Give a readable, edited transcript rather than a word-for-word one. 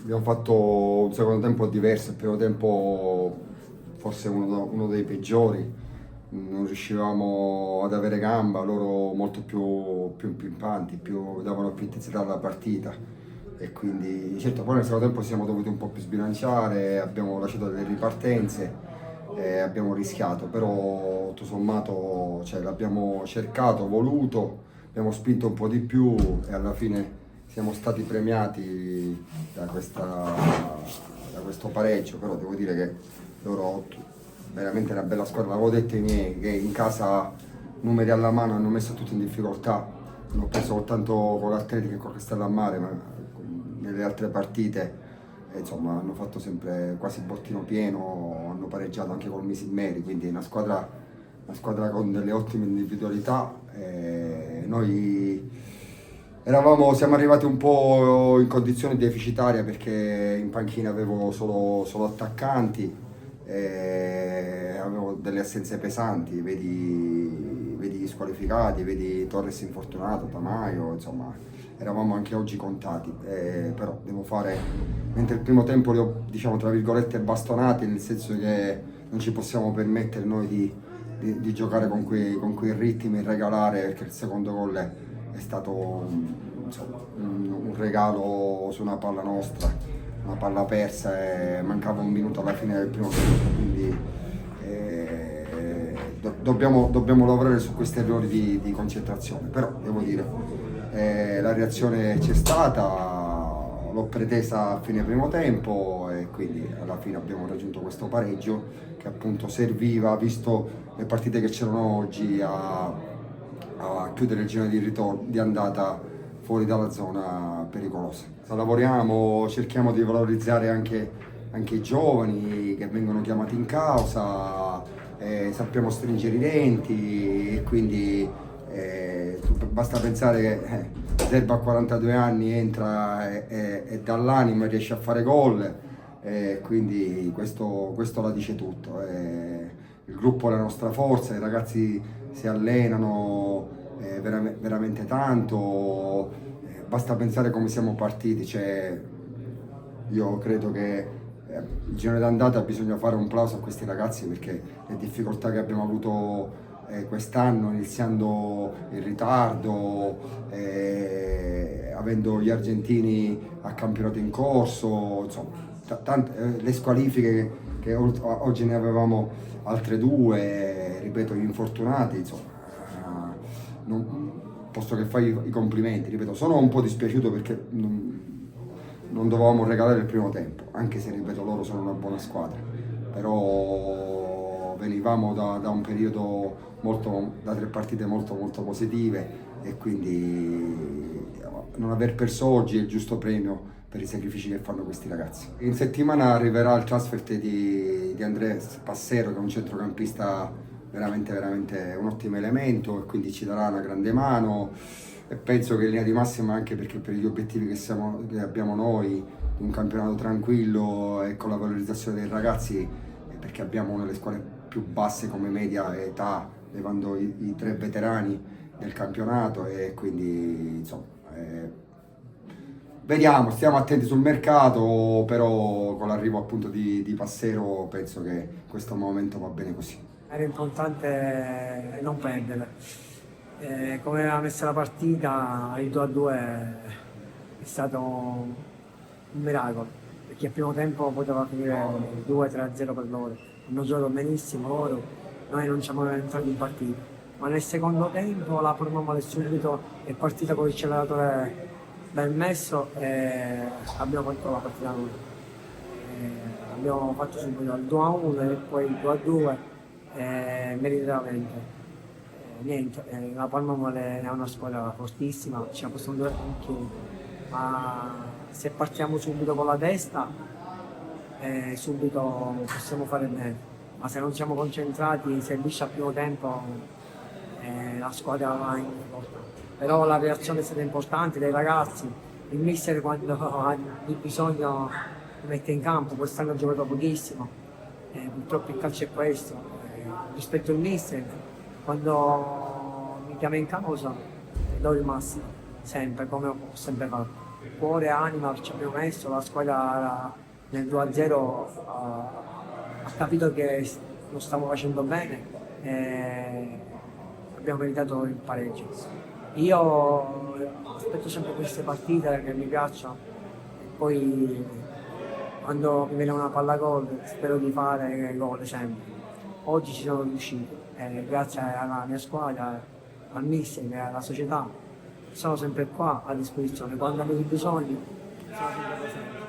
abbiamo fatto un secondo tempo diverso, il primo tempo forse uno dei peggiori, non riuscivamo ad avere gamba, loro molto più pimpanti, davano più intensità alla partita e quindi certo poi nel secondo tempo ci siamo dovuti un po' più sbilanciare, abbiamo lasciato delle ripartenze e abbiamo rischiato, però tutto sommato cioè, l'abbiamo cercato, voluto, abbiamo spinto un po' di più e alla fine siamo stati premiati da questo pareggio, però devo dire che loro veramente una bella squadra, l'avevo detto ai miei che in casa numeri alla mano hanno messo tutti in difficoltà, hanno preso soltanto con l'Atletica e con Castello a Mare, ma nelle altre partite insomma hanno fatto sempre quasi bottino pieno, hanno pareggiato anche col Misilmeri, quindi è una squadra con delle ottime individualità. Noi siamo arrivati un po' in condizioni deficitarie perché in panchina avevo solo attaccanti, avevo delle assenze pesanti, vedi gli squalificati, vedi Torres infortunato, Tamayo, insomma eravamo anche oggi contati, però devo fare, mentre il primo tempo li ho diciamo tra virgolette bastonati, nel senso che non ci possiamo permettere noi di giocare con quei ritmi irregolari perché il secondo gol è stato insomma, un regalo su una palla nostra, una palla persa e mancava un minuto alla fine del primo tempo, quindi dobbiamo lavorare su questi errori di concentrazione, però devo dire la reazione c'è stata, l'ho pretesa a fine primo tempo e quindi alla fine abbiamo raggiunto questo pareggio che appunto serviva, visto le partite che c'erano oggi, a chiudere il giro di ritorno, di andata fuori dalla zona pericolosa. Lavoriamo, cerchiamo di valorizzare anche i giovani che vengono chiamati in causa, sappiamo stringere i denti e quindi basta pensare che Zerba a 42 anni entra e dall'anima riesce a fare gol, quindi questo la dice tutto. Il gruppo è la nostra forza, i ragazzi si allenano veramente tanto, basta pensare come siamo partiti, cioè, io credo che il girone d'andata bisogna fare un plauso a questi ragazzi perché le difficoltà che abbiamo avuto quest'anno, iniziando in ritardo, avendo gli argentini a campionato in corso, insomma, le squalifiche che oggi ne avevamo altre due, ripeto, gli infortunati, insomma, non posso che fare i complimenti, ripeto, sono un po' dispiaciuto perché non dovevamo regalare il primo tempo, anche se, ripeto, loro sono una buona squadra, però venivamo da un periodo da 3 partite molto positive e quindi non aver perso oggi è il giusto premio per i sacrifici che fanno questi ragazzi. In settimana arriverà il transfert di Andrés Passero, che è un centrocampista veramente un ottimo elemento e quindi ci darà una grande mano e penso che in linea di massima, anche perché per gli obiettivi che abbiamo noi, un campionato tranquillo e con la valorizzazione dei ragazzi, perché abbiamo una delle squadre più basse come media età, levando i 3 veterani del campionato e quindi insomma vediamo, stiamo attenti sul mercato, però con l'arrivo appunto di Passero penso che questo momento va bene così. Era importante non perdere. Come aveva messo la partita, il 2-2 è stato un miracolo, perché al primo tempo poteva finire 2-3-0 per loro. Hanno giocato benissimo loro, noi non siamo entrati in partita. Ma nel secondo tempo la forma male subito, è partita con l'acceleratore ben messo e abbiamo fatto la partita noi. Abbiamo fatto subito il 2-1 e poi il 2-2 meritatamente. Niente, la Palmamole è una squadra fortissima, ce la possiamo dare anche, ma se partiamo subito con la testa, subito possiamo fare bene. Ma se non siamo concentrati, se liscia al primo tempo, la squadra va in difficoltà. Però la reazione è stata importante dai ragazzi, il mister quando ha bisogno mette in campo, quest'anno ha giocato pochissimo, purtroppo il calcio è questo, rispetto al mister, quando mi chiama in causa do il massimo, sempre, come ho sempre fatto. cuore e anima ci abbiamo messo, la squadra nel 2-0 ha capito che lo stiamo facendo bene e abbiamo meritato il pareggio. Io aspetto sempre queste partite che mi piacciono e poi quando mi viene una palla gol spero di fare gol sempre. Oggi ci sono riuscito grazie alla mia squadra, al mister e alla società. Sono sempre qua a disposizione, quando avete bisogno sono sempre presente.